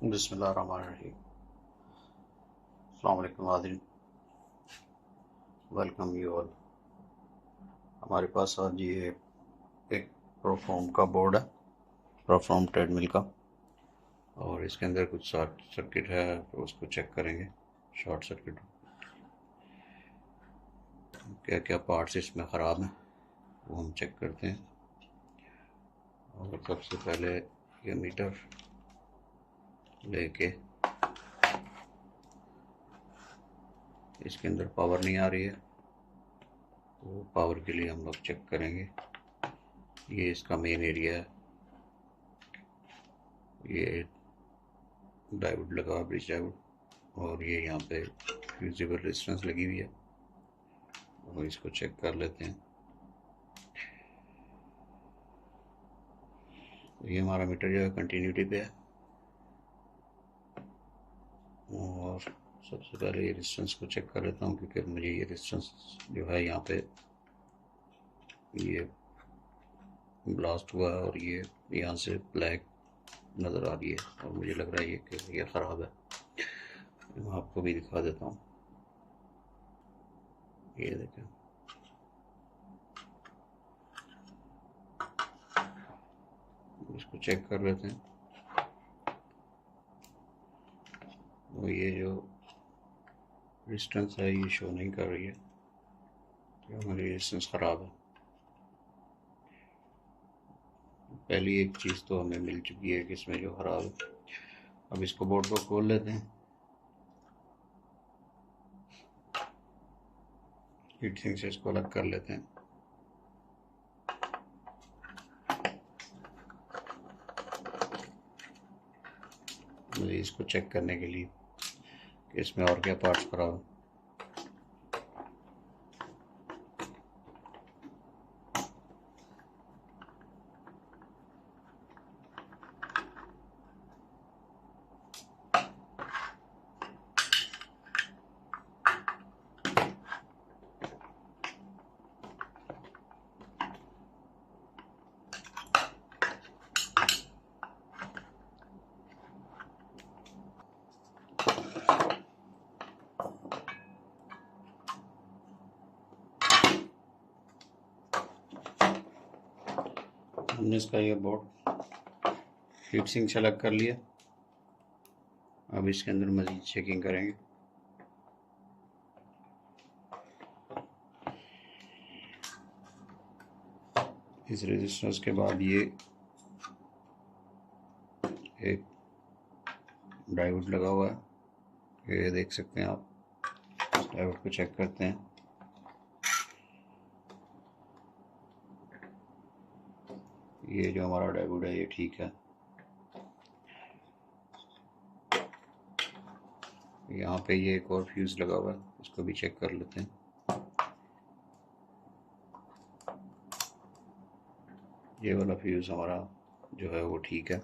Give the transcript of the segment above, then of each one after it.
बिस्मिल्लाहिर्रहमानिर्रहीम। अस्सलाम वालेकुम नाज़रीन, वेलकम यू ऑल। हमारे पास आज ये एक प्रोफॉर्म का बोर्ड है, प्रोफॉर्म ट्रेडमिल का, और इसके अंदर कुछ शॉर्ट सर्किट है तो उसको चेक करेंगे। शॉर्ट सर्किट क्या क्या पार्ट्स इसमें ख़राब हैं वो हम चेक करते हैं। और सबसे पहले ये मीटर लेके इसके अंदर पावर नहीं आ रही है तो पावर के लिए हम लोग चेक करेंगे। ये इसका मेन एरिया है, ये डायोड लगा, ब्रिज डायोड, और ये यहाँ पे फ्यूजिबल रेजिस्टेंस लगी हुई है और इसको चेक कर लेते हैं। तो ये हमारा मीटर जो है कंटिन्यूटी पे है, और सबसे पहले ये रेजिस्टेंस को चेक कर लेता हूँ क्योंकि मुझे ये रेजिस्टेंस जो है यहाँ पे ये ब्लास्ट हुआ है और ये यहाँ से ब्लैक नज़र आ रही है और मुझे लग रहा है कि ये ख़राब है। मैं आपको भी दिखा देता हूँ, ये देखें, इसको चेक कर लेते हैं। और ये जो रेजिस्टेंस है ये शो नहीं कर रही है तो हमारी रेजिस्टेंस ख़राब है। पहली एक चीज़ तो हमें मिल चुकी है कि इसमें जो ख़राब है। अब इसको बोर्ड को खोल लेते हैं, हीट सिंक से इसको अलग कर लेते हैं। मुझे इसको चेक करने के लिए कि इसमें और क्या पार्ट्स ख़राब है। हमने इसका ये बोर्ड हीट सिंक से अलग कर लिया। अब इसके अंदर मज़ीद चेकिंग करेंगे। इस रेजिस्टेंस के बाद ये एक डायोड लगा हुआ है, ये देख सकते हैं आप। इस डायोड को चेक करते हैं। ये जो हमारा डायोड है ये ठीक है। यहाँ पे ये एक और फ्यूज़ लगा हुआ है, इसको भी चेक कर लेते हैं। ये वाला फ्यूज़ हमारा जो है वो ठीक है।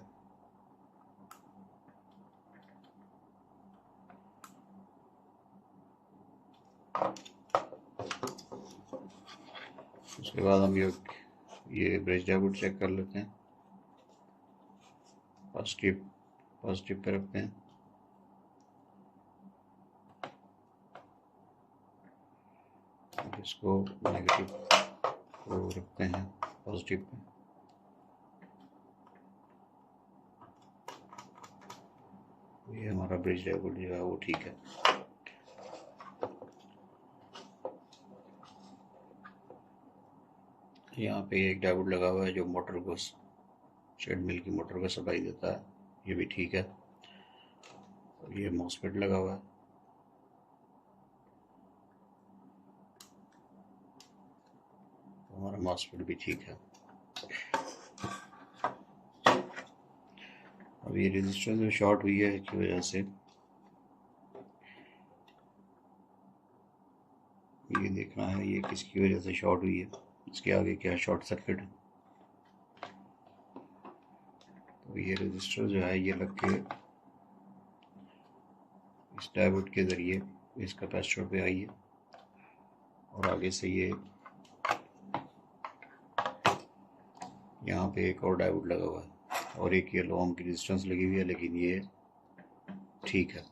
उसके बाद हम ये ब्रिज डायोड चेक कर लेते हैं। पॉजिटिव पे रखते हैं, इसको नेगेटिव को रखते हैं पॉजिटिव पे। ये हमारा ब्रिज डायोड जो है वो ठीक है। यहाँ पे एक डायोड लगा हुआ है जो मोटर को, ट्रेडमिल की मोटर को सप्लाई देता है, ये भी ठीक है। और ये मॉसफेट लगा हुआ है, हमारा मॉसफेट भी ठीक है। अब ये रेजिस्टर जो शॉर्ट हुई है इसकी वजह से ये देखना है ये किसकी वजह से शॉर्ट हुई है, इसके आगे क्या शॉर्ट सर्किट है। तो ये रेजिस्टर जो है ये लग के इस डायोड के ज़रिए इस कैपेसिटर पे आई है और आगे से ये यहाँ पे एक और डायोड लगा हुआ है और एक ये लो ओम की रेजिस्टेंस लगी हुई है, लेकिन ये ठीक है।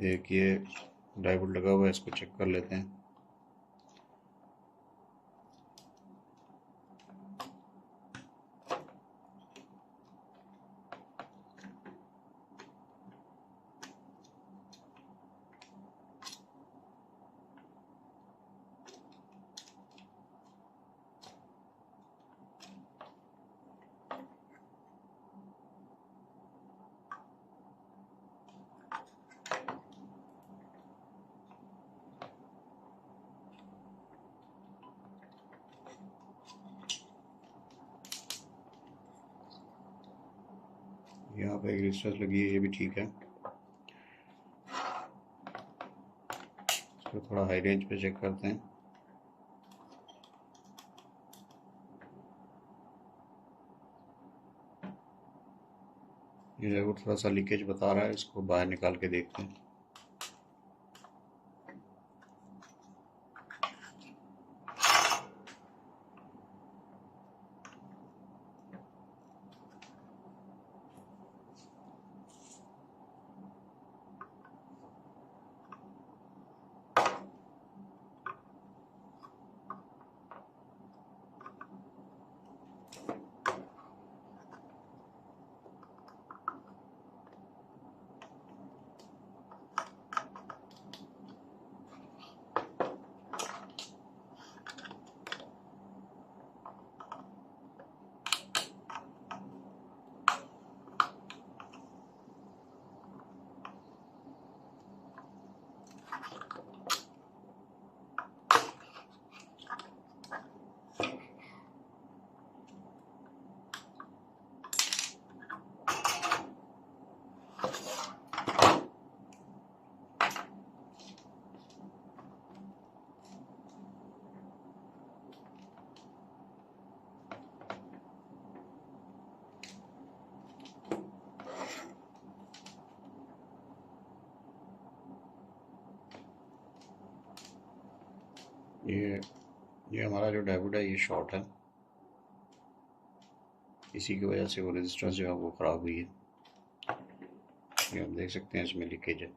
एक ये डायोड लगा हुआ है, इसको चेक कर लेते हैं। यहाँ पे एक रेजिस्टेंस लगी है, ये भी ठीक है। इसको थोड़ा हाई रेंज पे चेक करते हैं। ये डायोड थोड़ा सा लीकेज बता रहा है, इसको बाहर निकाल के देखते हैं। ये हमारा जो डायोड है ये शॉर्ट है, इसी की वजह से वो रेजिस्टेंस जो है वो ख़राब हुई है। ये आप देख सकते हैं, इसमें लीकेज है।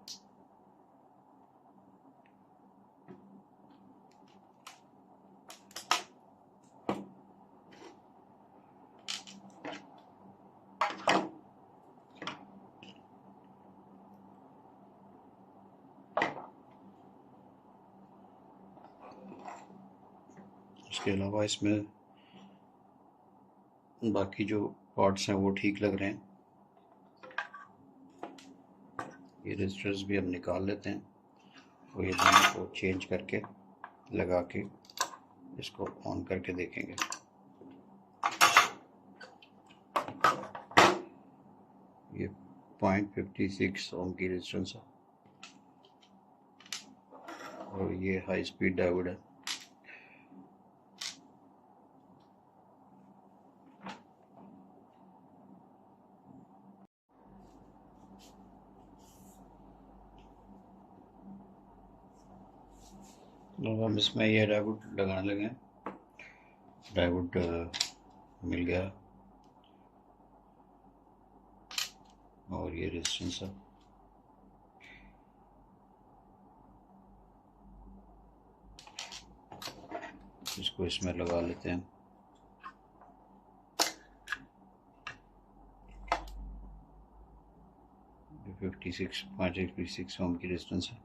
इसके अलावा इसमें बाकी जो पार्ट्स हैं वो ठीक लग रहे हैं। ये रेजिस्टर्स भी हम निकाल लेते हैं और ये दोनों को चेंज करके लगा के इसको ऑन करके देखेंगे। ये 0.56 ओम की रेजिस्टेंस है और ये हाई स्पीड डायोड है। अब हम इसमें ये डायोड लगाने लगे। डायोड मिल गया और ये रेजिस्टेंस है। इसको इसमें लगा लेते हैं। ये 56.56 ओम की रेजिस्टेंस है।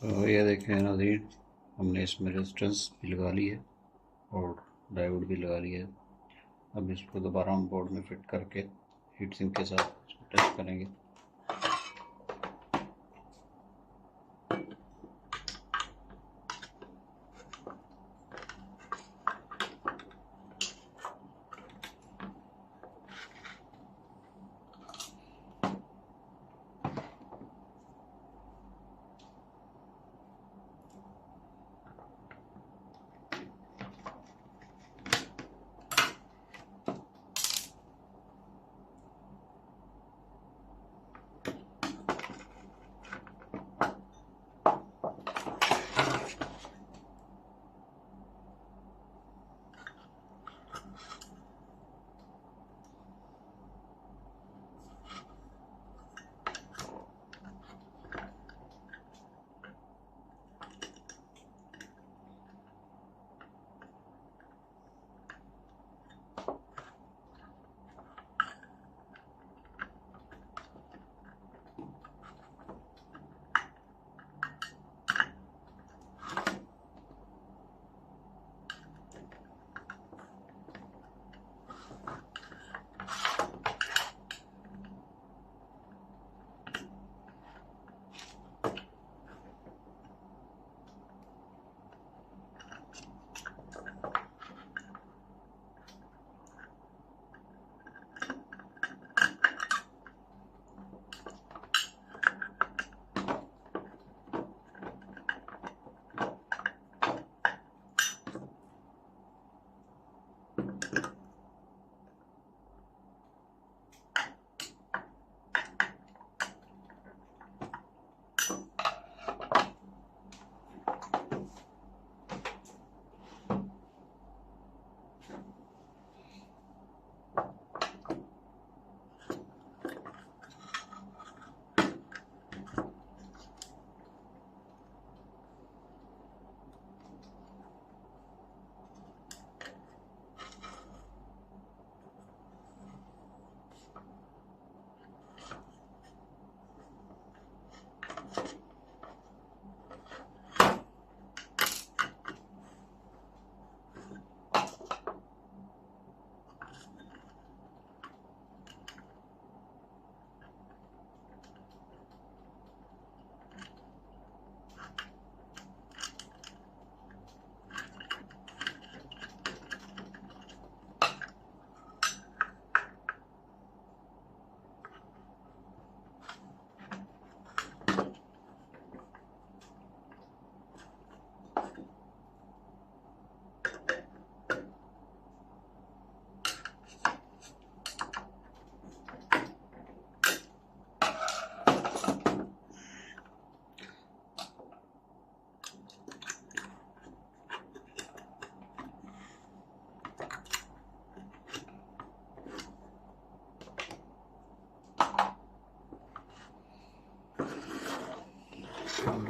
तो ये देखें नाज़रीन, हमने इसमें रेजिस्टेंस भी लगा ली है और डायोड भी लगा लिया है। अब इसको दोबारा हम बोर्ड में फिट करके हीट सिंक के साथ इसको टेस्ट करेंगे।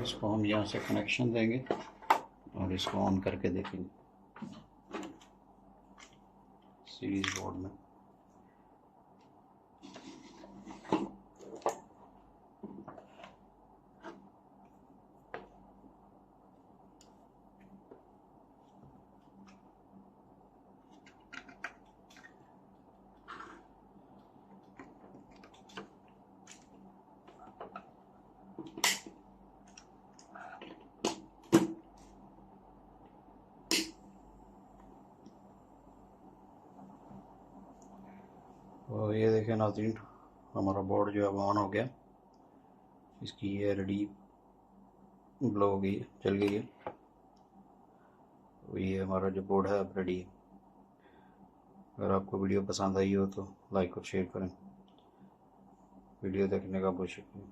इसको हम यहाँ से कनेक्शन देंगे और इसको ऑन करके देखेंगे सीरीज बोर्ड में। तो ये देखें नाज़रीन, हमारा बोर्ड जो है वो ऑन हो गया। इसकी ये एलईडी ग्लो हो गई है, जल गई है। तो ये हमारा जो बोर्ड है अब रेडी है। अगर आपको वीडियो पसंद आई हो तो लाइक और शेयर करें। वीडियो देखने का बहुत शुक्रिया।